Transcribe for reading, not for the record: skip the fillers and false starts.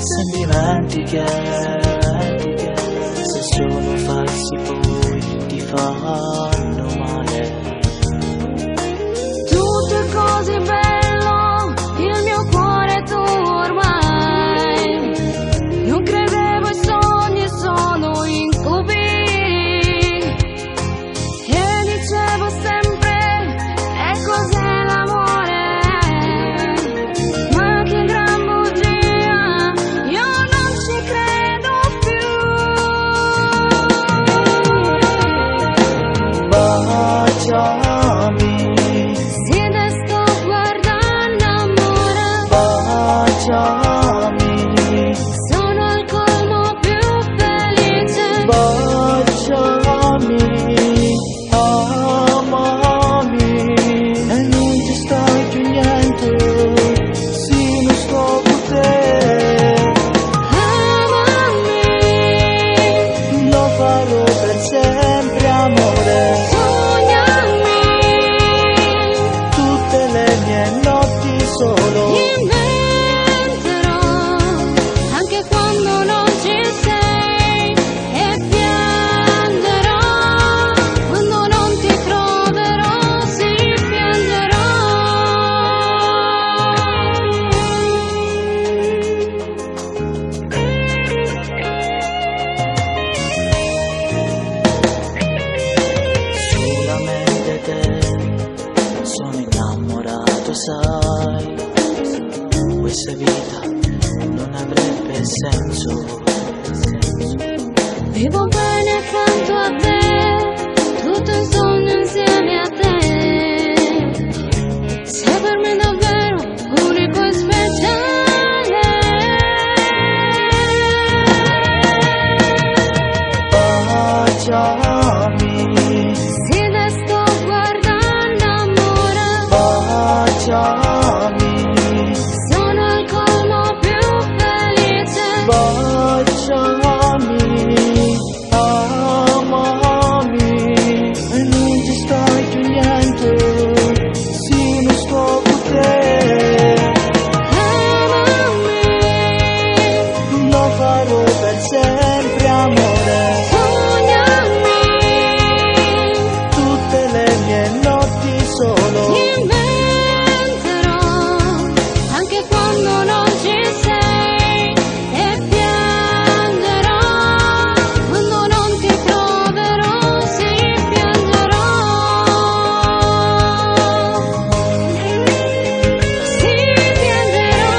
se dimentica, se sono falsi poi ti fanno male. Tutto è così bello, il mio cuore tu ormai. Non credevo ai sogni, sono incubi. E dicevo sempre, e cos'è l'amore? Ma che gran bugia, io non ci credo più. Baciami, Sì, te sto guardando, amore. baciami, Sono al colmo più felice. baciami, amami, e non ci stai più niente, sì non sto con te, Amami, lo farò per sempre amore, sognami, tutte le mie notti solo. inventerò anche quando non ci sei e piangerò quando non ti troverò, sì piangerò. Solamente te, sono innamorato, sai, questa vita non avrebbe senso. Vivo bene accanto a te, tutto in sogno insieme a te. Sei per me davvero unico e speciale. Baciami, Sì, te sto guardando, amore. baciami, Sono al colmo più felice. baciami, amami, e non ci stai più niente, sì non sto con te, Amami, lo farò per sempre amore, sognami, tutte le mie notti solo. inventerò anche quando non ci sei e piangerò quando non ti troverò, sì piangerò. Sì piangerò.